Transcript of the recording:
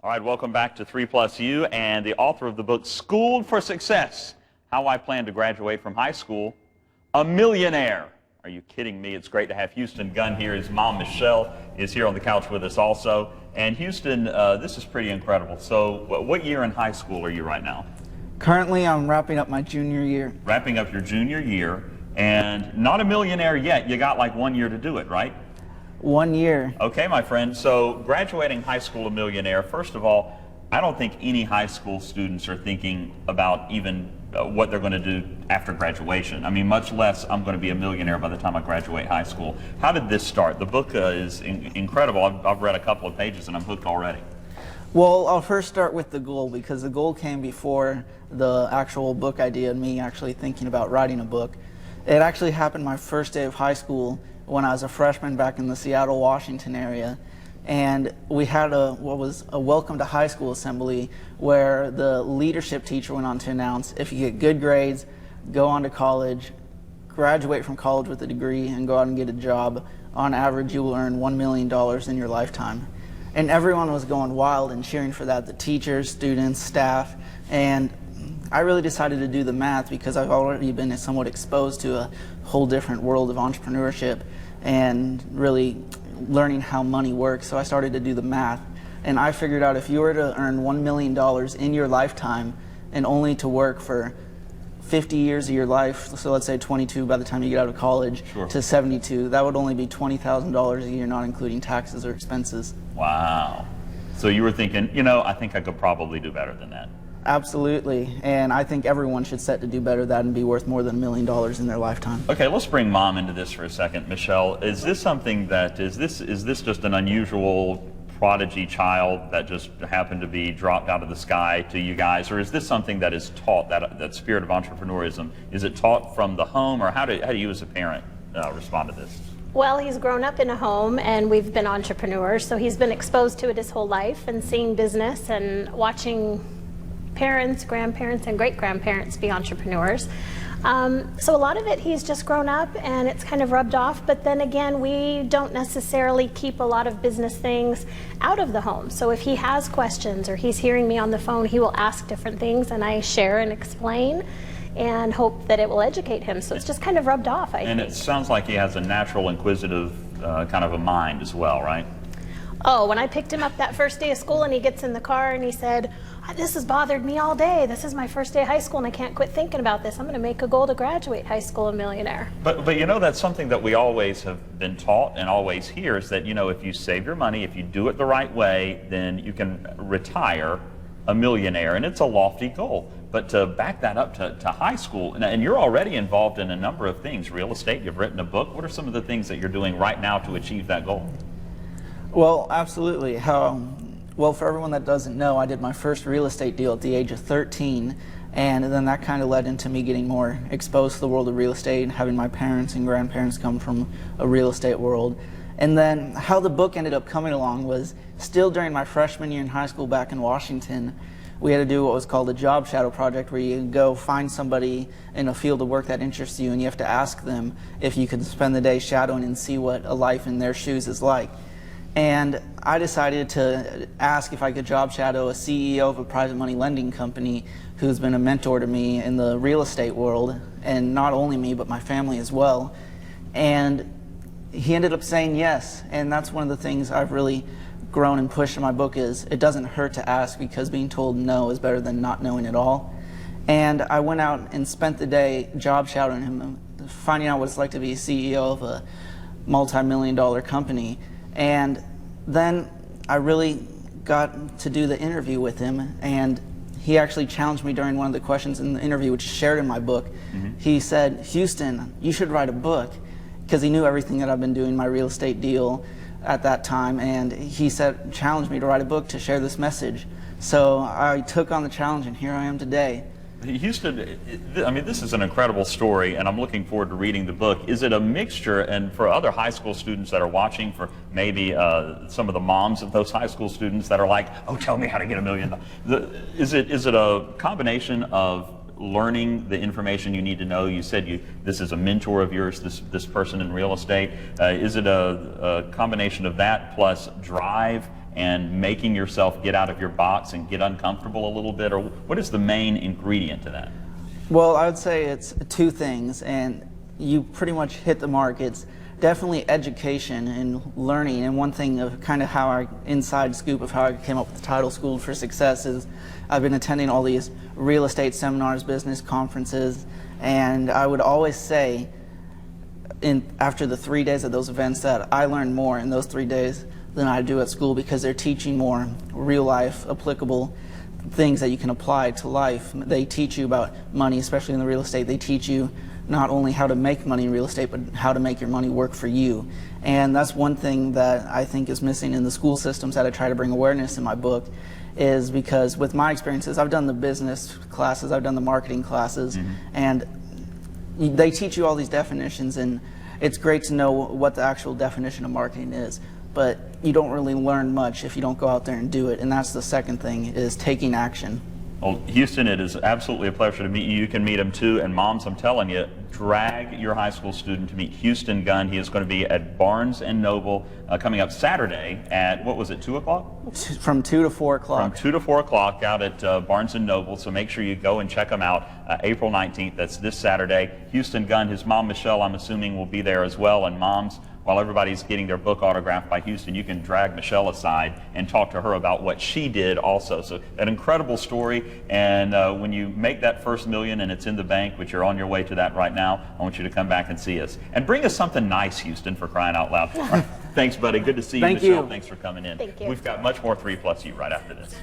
All right, welcome back to 3+U and the author of the book, Schooled for Success, How I Plan to Graduate from High School, a Millionaire. Are you kidding me? It's great to have Houston Gunn here. His mom, Michelle, is here on the couch with us also. And Houston, this is pretty incredible. So what year in high school are you right now? Currently, I'm wrapping up my junior year. Wrapping up your junior year, and not a millionaire yet. You got like 1 year to do it, right? 1 year. Okay, my friend. So graduating high school a millionaire, first of all, I don't think any high school students are thinking about even what they're going to do after graduation. I mean, much less I'm going to be a millionaire by the time I graduate high school. How did this start? The book is incredible. I've read a couple of pages and I'm hooked already. Well, I'll first start with the goal, because the goal came before the actual book idea and me actually thinking about writing a book. It actually happened my first day of high school when I was a freshman back in the Seattle, Washington area. And we had what was a welcome to high school assembly where the leadership teacher went on to announce, if you get good grades, go on to college, graduate from college with a degree, and go out and get a job, on average you will earn $1 million in your lifetime. And everyone was going wild and cheering for that, the teachers, students, staff. And I really decided to do the math because I've already been somewhat exposed to a whole different world of entrepreneurship and really learning how money works. So I started to do the math, and I figured out if you were to earn $1 million in your lifetime and only to work for 50 years of your life, so let's say 22 by the time you get out of college, sure, to 72, that would only be $20,000 a year, not including taxes or expenses. Wow. So you were thinking, you know, I think I could probably do better than that. Absolutely, and I think everyone should set to do better than that and be worth more than $1 million in their lifetime. Okay, let's bring Mom into this for a second. Michelle, is this something that, is this just an unusual prodigy child that just happened to be dropped out of the sky to you guys, or is this something that is taught, that spirit of entrepreneurism? Is it taught from the home, or how do you as a parent respond to this? Well, he's grown up in a home and we've been entrepreneurs, so he's been exposed to it his whole life and seeing business and watching parents, grandparents, and great-grandparents be entrepreneurs. So a lot of it he's just grown up and it's kind of rubbed off, but then again, we don't necessarily keep a lot of business things out of the home. So if he has questions or he's hearing me on the phone, he will ask different things and I share and explain and hope that it will educate him. So it's just kind of rubbed off, I think. And it sounds like he has a natural inquisitive kind of a mind as well, right? Oh, when I picked him up that first day of school and he gets in the car and he said, this has bothered me all day. This is my first day of high school and I can't quit thinking about this. I'm going to make a goal to graduate high school a millionaire. But you know, that's something that we always have been taught and always hear, is that, you know, if you save your money, if you do it the right way, then you can retire a millionaire, and it's a lofty goal. But to back that up to high school, and you're already involved in a number of things, real estate, you've written a book. What are some of the things that you're doing right now to achieve that goal? Well, absolutely. Well, for everyone that doesn't know, I did my first real estate deal at the age of 13, and then that kind of led into me getting more exposed to the world of real estate and having my parents and grandparents come from a real estate world. And then how the book ended up coming along was still during my freshman year in high school back in Washington. We had to do what was called a job shadow project, where you go find somebody in a field of work that interests you and you have to ask them if you could spend the day shadowing and see what a life in their shoes is like. And I decided to ask if I could job shadow a CEO of a private money lending company who's been a mentor to me in the real estate world, and not only me, but my family as well. And he ended up saying yes, and that's one of the things I've really grown and pushed in my book, is it doesn't hurt to ask, because being told no is better than not knowing at all. And I went out and spent the day job shadowing him, finding out what it's like to be a CEO of a multi-million-dollar company. And then I really got to do the interview with him, and he actually challenged me during one of the questions in the interview, which is shared in my book. He said, "Houston, you should write a book," because he knew everything that I've been doing, my real estate deal at that time, and he said, challenged me to write a book to share this message. So I took on the challenge, and here I am today. Houston, I mean, this is an incredible story, and I'm looking forward to reading the book. Is it a mixture, and for other high school students that are watching, for maybe some of the moms of those high school students that are like, oh, tell me how to get $1 million, is it a combination of learning the information you need to know? You said this is a mentor of yours, this person in real estate. Is it a combination of that plus drive and making yourself get out of your box and get uncomfortable a little bit? Or what is the main ingredient to that? Well, I would say it's two things, and you pretty much hit the mark. It's definitely education and learning, and one thing of kind of how I, inside scoop of how I came up with the title School for Success is I've been attending all these real estate seminars, business conferences, and I would always say after the 3 days of those events that I learned more in those 3 days than I do at school, because they're teaching more real life applicable things that you can apply to life. They teach you about money, especially in the real estate. They teach you not only how to make money in real estate, but how to make your money work for you. And that's one thing that I think is missing in the school systems that I try to bring awareness in my book, is because with my experiences, I've done the business classes, I've done the marketing classes, and they teach you all these definitions, and it's great to know what the actual definition of marketing is, but you don't really learn much if you don't go out there and do it. And that's the second thing, is taking action. Well, Houston, it is absolutely a pleasure to meet you. You can meet him too. And moms, I'm telling you, drag your high school student to meet Houston Gunn. He is going to be at Barnes & Noble coming up Saturday at, what was it, 2 o'clock? From 2 to 4 o'clock. From 2 to 4 o'clock out at Barnes & Noble. So make sure you go and check him out April 19th. That's this Saturday. Houston Gunn, his mom, Michelle, I'm assuming, will be there as well. And moms, while everybody's getting their book autographed by Houston, you can drag Michelle aside and talk to her about what she did also. So an incredible story, and when you make that first million and it's in the bank, which you're on your way to that right now, I want you to come back and see us. And bring us something nice, Houston, for crying out loud. All right. Thanks, buddy. Good to see you, Thank Michelle. you. Thanks for coming in. Thank you. We've got much more 3 Plus You right after this.